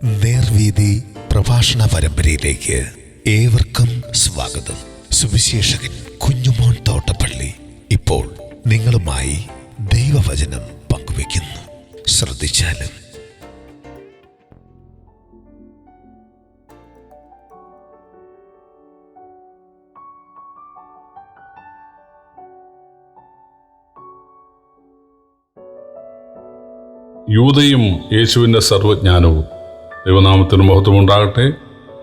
നേർവീതി പ്രഭാഷണ പരമ്പരയിലേക്ക് ഏവർക്കും സ്വാഗതം. സുവിശേഷകൻ കുഞ്ഞുമോൻ തോട്ടപ്പള്ളി ഇപ്പോൾ നിങ്ങളുമായി ദൈവവചനം പങ്കുവയ്ക്കുന്നു. ശ്രദ്ധിച്ചാലും. യൂദയും യേശുവിൻ്റെ സർവ്വജ്ഞാനവും. ദൈവനാമത്തിന് മഹത്വമുണ്ടാകട്ടെ.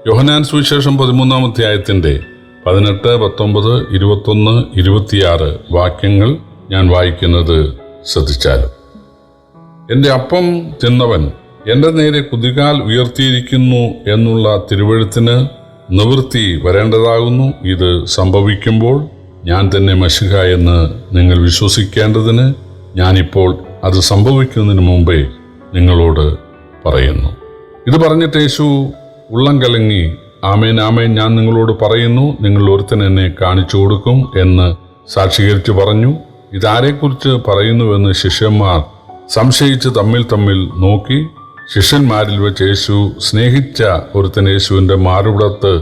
യോഹന്നാൻ സുവിശേഷം 13-ാം അധ്യായത്തിൻ്റെ 18, 19, 21, 26 വാക്യങ്ങൾ ഞാൻ വായിക്കുന്നത് ശ്രദ്ധിച്ചാലും. എൻ്റെ അപ്പം തിന്നവൻ എൻ്റെ നേരെ കുതികാൽ ഉയർത്തിയിരിക്കുന്നു എന്നുള്ള തിരുവെഴുത്തിന് നിവൃത്തി വരേണ്ടതാകുന്നു. ഇത് സംഭവിക്കുമ്പോൾ ഞാൻ തന്നെ മശിഹ എന്ന് നിങ്ങൾ വിശ്വസിക്കേണ്ടതിന് ഞാനിപ്പോൾ അത് സംഭവിക്കുന്നതിന് മുമ്പേ നിങ്ങളോട് പറയുന്നു. ഇത് പറഞ്ഞിട്ട് യേശു ഉള്ളം കലങ്ങി, ആമേൻ ആമേൻ, ഞാൻ നിങ്ങളോട് പറയുന്നു, നിങ്ങൾ ഒരുത്തൻ എന്നെ കാണിച്ചു കൊടുക്കും എന്ന് സാക്ഷീകരിച്ചു പറഞ്ഞു. ഇതാരെക്കുറിച്ച് പറയുന്നുവെന്ന് ശിഷ്യന്മാർ സംശയിച്ച് തമ്മിൽ നോക്കി. ശിഷ്യന്മാരിൽ വെച്ച് യേശു സ്നേഹിച്ച ഒരുത്തൻ യേശുവിൻ്റെ മാറുവിടത്ത്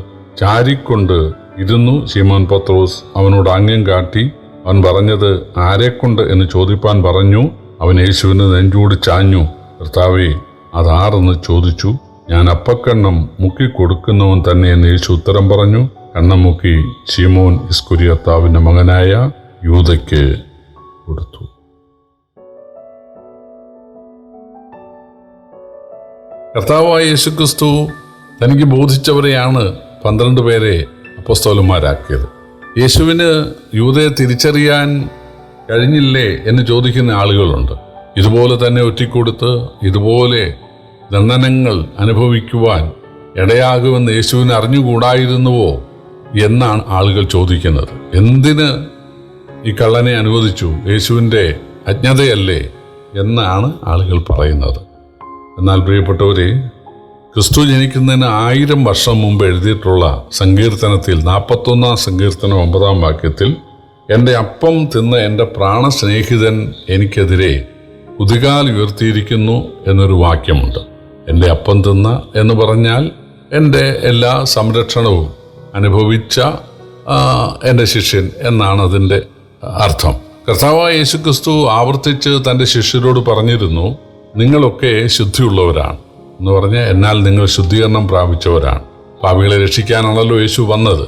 ചാരിക്കൊണ്ട് ഇരുന്നു. ശീമോൻ പത്രോസ് അവനോട് ആംഗ്യം കാട്ടി. അവൻ പറഞ്ഞത് ആരെക്കൊണ്ട് എന്ന് ചോദിപ്പാൻ പറഞ്ഞു. അവൻ യേശുവിന് നെഞ്ചോട് ചാഞ്ഞു, കർത്താവേ, അതാരെന്ന് ചോദിച്ചു. ഞാൻ അപ്പക്കണ്ണം മുക്കി കൊടുക്കുന്നവൻ തന്നെ എന്ന് യേശു ഉത്തരം പറഞ്ഞു. കണ്ണം മുക്കി ശീമോൻ ഇസ്കുരിയോത്താവിന്റെ മകനായ യൂദയ്ക്ക് കൊടുത്തു. കർത്താവായ യേശുക്രിസ്തു തനിക്ക് ബോധിച്ചവരെയാണ് 12 പേരെ അപ്പോസ്തലന്മാരാക്കിയത്. യേശുവിന് യൂദയെ തിരിച്ചറിയാൻ കഴിഞ്ഞില്ലേ എന്ന് ചോദിക്കുന്ന ആളുകളുണ്ട്. ഇതുപോലെ തന്നെ ഒറ്റിക്കൊടുത്ത് ഇതുപോലെ ദണ്ഡനങ്ങൾ അനുഭവിക്കുവാൻ ഇടയാകുമെന്ന് യേശുവിന് അറിഞ്ഞുകൂടായിരുന്നുവോ എന്നാണ് ആളുകൾ ചോദിക്കുന്നത്. എന്തിന് ഈ കള്ളനെ അനുവദിച്ചു? യേശുവിൻ്റെ അജ്ഞതയല്ലേ എന്നാണ് ആളുകൾ പറയുന്നത്. എന്നാൽ പ്രിയപ്പെട്ടവരെ, ക്രിസ്തു ജനിക്കുന്നതിന് 1000 വർഷം മുമ്പ് എഴുതിയിട്ടുള്ള സങ്കീർത്തനത്തിൽ 41-ാം സങ്കീർത്തനം 9-ാം വാക്യത്തിൽ എൻ്റെ അപ്പം തിന്ന എൻ്റെ പ്രാണസ്നേഹിതൻ എനിക്കെതിരെ കുതികാൽ ഉയർത്തിയിരിക്കുന്നു എന്നൊരു വാക്യമുണ്ട്. എൻ്റെ അപ്പം തിന്ന എന്ന് പറഞ്ഞാൽ എൻ്റെ എല്ലാ സംരക്ഷണവും അനുഭവിച്ച എൻ്റെ ശിഷ്യൻ എന്നാണ് അതിൻ്റെ അർത്ഥം. കർത്താവായ യേശുക്രിസ്തു ആവർത്തിച്ച് തൻ്റെ ശിഷ്യരോട് പറഞ്ഞിരുന്നു, നിങ്ങളൊക്കെ ശുദ്ധിയുള്ളവരാണ് എന്ന് പറഞ്ഞാൽ എന്നാൽ നിങ്ങൾ ശുദ്ധീകരണം പ്രാപിച്ചവരാണ്. പാപികളെ രക്ഷിക്കാനാണല്ലോ യേശു വന്നത്.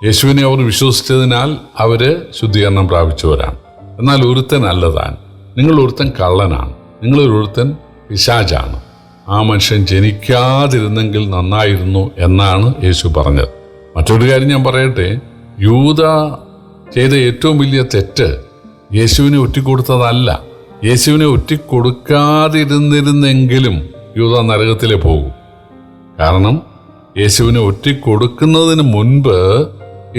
യേശുവിനെ അവർ വിശ്വസിച്ചതിനാൽ അവർ ശുദ്ധീകരണം പ്രാപിച്ചവരാണ്. എന്നാൽ ഒരുത്തൻ അല്ലതാൻ, നിങ്ങൾ ഒരുത്തൻ കള്ളനാണ്, നിങ്ങളൊരുത്തൻ പിശാചാണ്. ആ മനുഷ്യൻ ജനിക്കാതിരുന്നെങ്കിൽ നന്നായിരുന്നു എന്നാണ് യേശു പറഞ്ഞത്. മറ്റൊരു കാര്യം ഞാൻ പറയട്ടെ, യൂദ ചെയ്ത ഏറ്റവും വലിയ തെറ്റ് യേശുവിനെ ഒറ്റിക്കൊടുത്തതല്ല. യേശുവിനെ ഒറ്റിക്കൊടുക്കാതിരുന്നിരുന്നെങ്കിലും യൂദ നരകത്തിലേ പോകും. കാരണം യേശുവിനെ ഒറ്റിക്കൊടുക്കുന്നതിന് മുൻപ്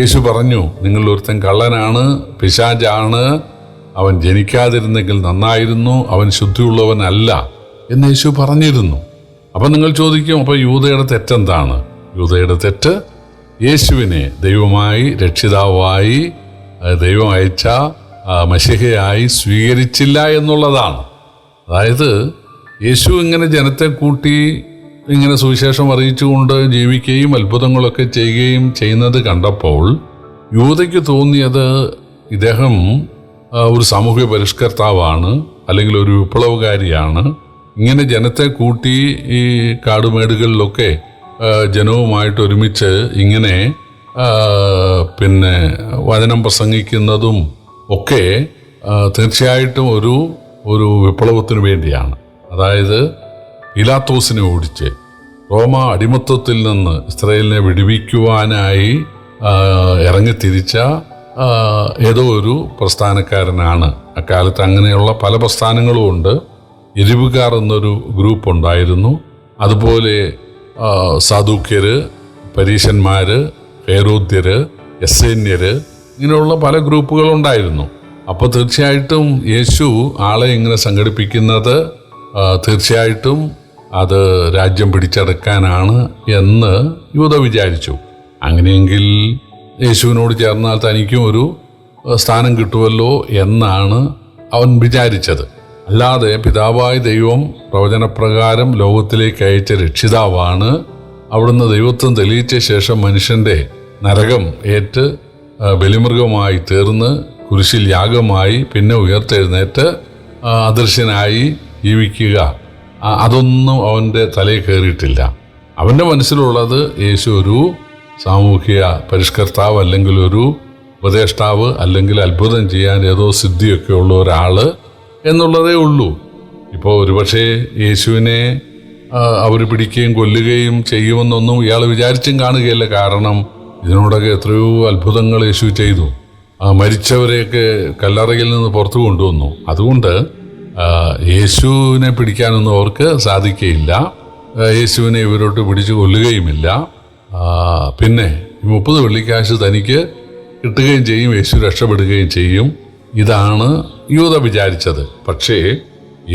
യേശു പറഞ്ഞു, നിങ്ങൾ ഒരുത്തൻ കള്ളനാണ്, പിശാചാണ്, അവൻ ജനിക്കാതിരുന്നെങ്കിൽ നന്നായിരുന്നു, അവൻ ശുദ്ധിയുള്ളവനല്ല എന്ന് യേശു പറഞ്ഞിരുന്നു. അപ്പം നിങ്ങൾ ചോദിക്കും, അപ്പോൾ യൂദയുടെ തെറ്റെന്താണ്? യൂദയുടെ തെറ്റ് യേശുവിനെ ദൈവമായി, രക്ഷിതാവായി, ദൈവം അയച്ച മശിഹയായി സ്വീകരിച്ചില്ല എന്നുള്ളതാണ്. അതായത് യേശു ഇങ്ങനെ ജനത്തെ കൂട്ടി ഇങ്ങനെ സുവിശേഷം അറിയിച്ചുകൊണ്ട് ജീവിക്കുകയും അത്ഭുതങ്ങളൊക്കെ ചെയ്യുകയും ചെയ്യുന്നത് കണ്ടപ്പോൾ യൂദയ്ക്ക് തോന്നിയത് ഇദ്ദേഹം ഒരു സാമൂഹ്യ പരിഷ്കർത്താവാണ്, അല്ലെങ്കിൽ ഒരു വിപ്ലവകാരിയാണ്. ഇങ്ങനെ ജനത്തെ കൂട്ടി ഈ കാടുമേടുകളിലൊക്കെ ജനവുമായിട്ട് ഒരുമിച്ച് ഇങ്ങനെ വചനം പ്രസംഗിക്കുന്നതും ഒക്കെ തീർച്ചയായിട്ടും ഒരു വിപ്ലവത്തിന് വേണ്ടിയാണ്. അതായത് പീലാത്തോസിനെ ഓടിച്ച് റോമ അടിമത്വത്തിൽ നിന്ന് ഇസ്രായേലിനെ വിടുവിക്കുവാനായി ഇറങ്ങിത്തിരിച്ച ഏതോ ഒരു പ്രസ്ഥാനക്കാരനാണ്. അക്കാലത്ത് അങ്ങനെയുള്ള പല പ്രസ്ഥാനങ്ങളും ഉണ്ട്. എരിവുകാർ എന്നൊരു ഗ്രൂപ്പ് ഉണ്ടായിരുന്നു. അതുപോലെ സാദൂക്യര്, പരീശന്മാര്, ഹേരോദ്യര്, എസ്സേന്യര്, ഇങ്ങനെയുള്ള പല ഗ്രൂപ്പുകളുണ്ടായിരുന്നു. അപ്പോൾ തീർച്ചയായിട്ടും യേശു ആളെ ഇങ്ങനെ സംഘടിപ്പിക്കുന്നത് തീർച്ചയായിട്ടും അത് രാജ്യം പിടിച്ചെടുക്കാനാണ് എന്ന് യൂദ വിചാരിച്ചു. അങ്ങനെയെങ്കിൽ യേശുവിനോട് ചേർന്നാൽ തനിക്കും ഒരു സ്ഥാനം കിട്ടുമല്ലോ എന്നാണ് അവൻ വിചാരിച്ചത്. അല്ലാതെ പിതാവായ ദൈവം പ്രവചനപ്രകാരം ലോകത്തിലേക്ക് അയച്ച രക്ഷിതാവാണ്. അവിടുന്ന് ദൈവത്വം തെളിയിച്ച ശേഷം മനുഷ്യൻ്റെ നരകം ഏറ്റ് ബലിമൃഗമായി തീർന്ന് കുരിശിൽ യാഗമായി പിന്നെ ഉയർത്തെഴുന്നേറ്റ് അദൃശ്യനായി ജീവിക്കുക, അതൊന്നും അവൻ്റെ തലയിൽ കയറിയിട്ടില്ല. അവൻ്റെ മനസ്സിലുള്ളത് യേശു ഒരു സാമൂഹിക പരിഷ്കർത്താവ്, അല്ലെങ്കിൽ ഒരു ഉപദേഷ്ടാവ്, അല്ലെങ്കിൽ അത്ഭുതം ചെയ്യാൻ ഏതോ സിദ്ധിയൊക്കെ ഉള്ള ഒരാൾ എന്നുള്ളതേ ഉള്ളൂ. ഇപ്പോൾ ഒരുപക്ഷെ യേശുവിനെ അവർ പിടിക്കുകയും കൊല്ലുകയും ചെയ്യുമെന്നൊന്നും ഇയാൾ വിചാരിച്ചും കാണുകയില്ല. കാരണം ഇതിനോടൊക്കെ എത്രയോ അത്ഭുതങ്ങൾ യേശു ചെയ്തു. മരിച്ചവരെയൊക്കെ കല്ലറയിൽ നിന്ന് പുറത്തു കൊണ്ടുവന്നു. അതുകൊണ്ട് യേശുവിനെ പിടിക്കാനൊന്നും അവർക്ക് സാധിക്കുകയില്ല. യേശുവിനെ ഇവരോട്ട് പിടിച്ചു കൊല്ലുകയുമില്ല. പിന്നെ 30 വെള്ളിക്കാശ് തനിക്ക് കിട്ടുകയും ചെയ്യും, യേശു രക്ഷപ്പെടുകയും ചെയ്യും. ഇതാണ് യൂദ വിചാരിച്ചത്. പക്ഷേ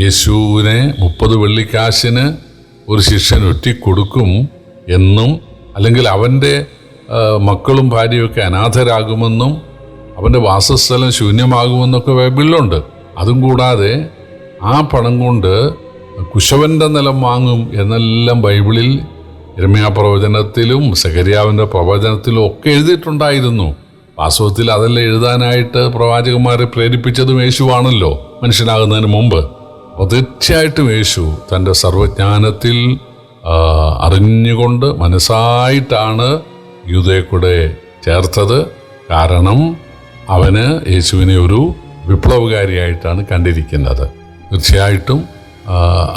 യേശുവിനെ 30 വെള്ളിക്കാശിന് ഒരു ശിഷ്യൻ ഒറ്റിക്കൊടുക്കും എന്നും, അല്ലെങ്കിൽ അവൻ്റെ മക്കളും ഭാര്യയൊക്കെ അനാഥരാകുമെന്നും അവൻ്റെ വാസസ്ഥലം ശൂന്യമാകുമെന്നൊക്കെ ബൈബിളിലുണ്ട്. അതും കൂടാതെ ആ പണം കൊണ്ട് കുശവൻ്റെ നിലം വാങ്ങും എന്നെല്ലാം ബൈബിളിൽ യിരെമ്യാ പ്രവചനത്തിലും സെഖര്യാവിൻ്റെ പ്രവചനത്തിലും ഒക്കെ എഴുതിയിട്ടുണ്ടായിരുന്നു. വാസ്തവത്തിൽ അതെല്ലാം എഴുതാനായിട്ട് പ്രവാചകന്മാരെ പ്രേരിപ്പിച്ചതും യേശുവാണല്ലോ മനുഷ്യനാകുന്നതിന് മുമ്പ്. അപ്പോൾ തീർച്ചയായിട്ടും യേശു തൻ്റെ സർവജ്ഞാനത്തിൽ അറിഞ്ഞുകൊണ്ട് മനസ്സായിട്ടാണ് യൂദയെ കൂടെ ചേർത്തത്. കാരണം അവന് യേശുവിനെ ഒരു വിപ്ലവകാരിയായിട്ടാണ് കണ്ടിരിക്കുന്നത്. തീർച്ചയായിട്ടും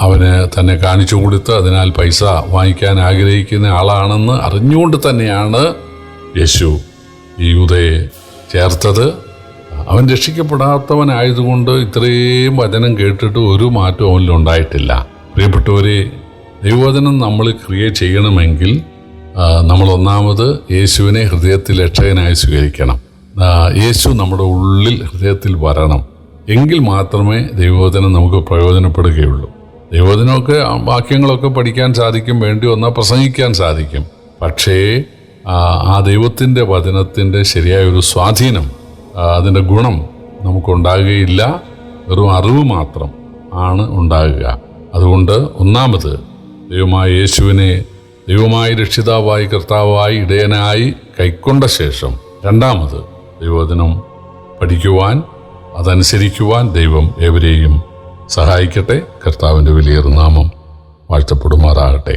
അവന് തന്നെ കാണിച്ചു കൊടുത്ത് അതിനാൽ പൈസ വാങ്ങിക്കാൻ ആഗ്രഹിക്കുന്ന ആളാണെന്ന് അറിഞ്ഞുകൊണ്ട് തന്നെയാണ് യേശു ഈ യൂദയെ ചേർത്തത്. അവൻ രക്ഷിക്കപ്പെടാത്തവനായതുകൊണ്ട് ഇത്രയും വചനം കേട്ടിട്ട് ഒരു മാറ്റവും അവനിലുണ്ടായിട്ടില്ല. പ്രിയപ്പെട്ടവരെ, ദൈവവചനം നമ്മൾ ക്രിയ ചെയ്യണമെങ്കിൽ നമ്മൾ ഒന്നാമത് യേശുവിനെ ഹൃദയത്തിൽ രക്ഷകനായി സ്വീകരിക്കണം. യേശു നമ്മുടെ ഉള്ളിൽ ഹൃദയത്തിൽ വരണം. എങ്കിൽ മാത്രമേ ദൈവവചനം നമുക്ക് പ്രയോജനപ്പെടുകയുള്ളൂ. ദൈവവചനമൊക്കെ വാക്യങ്ങളൊക്കെ പഠിക്കാൻ സാധിക്കും, വേണ്ടി വന്നാൽ പ്രസംഗിക്കാൻ സാധിക്കും. പക്ഷേ ആ ദൈവത്തിൻ്റെ വചനത്തിൻ്റെ ശരിയായൊരു സ്വാധീനം, അതിൻ്റെ ഗുണം നമുക്കുണ്ടാകുകയില്ല. വെറും അറിവ് മാത്രം ആണ് ഉണ്ടാകുക. അതുകൊണ്ട് ഒന്നാമത് ദൈവമായ യേശുവിനെ ദൈവമായി രക്ഷിതാവായി കർത്താവായി ഇടയനായി കൈക്കൊണ്ട ശേഷം രണ്ടാമത് ദൈവവചനം പഠിക്കുവാൻ, അതനുസരിക്കുവാൻ ദൈവം ഏവരെയും സഹായിക്കട്ടെ. കർത്താവിൻ്റെ വലിയൊരു നാമം വാഴ്ത്തപ്പെടുമാറാകട്ടെ.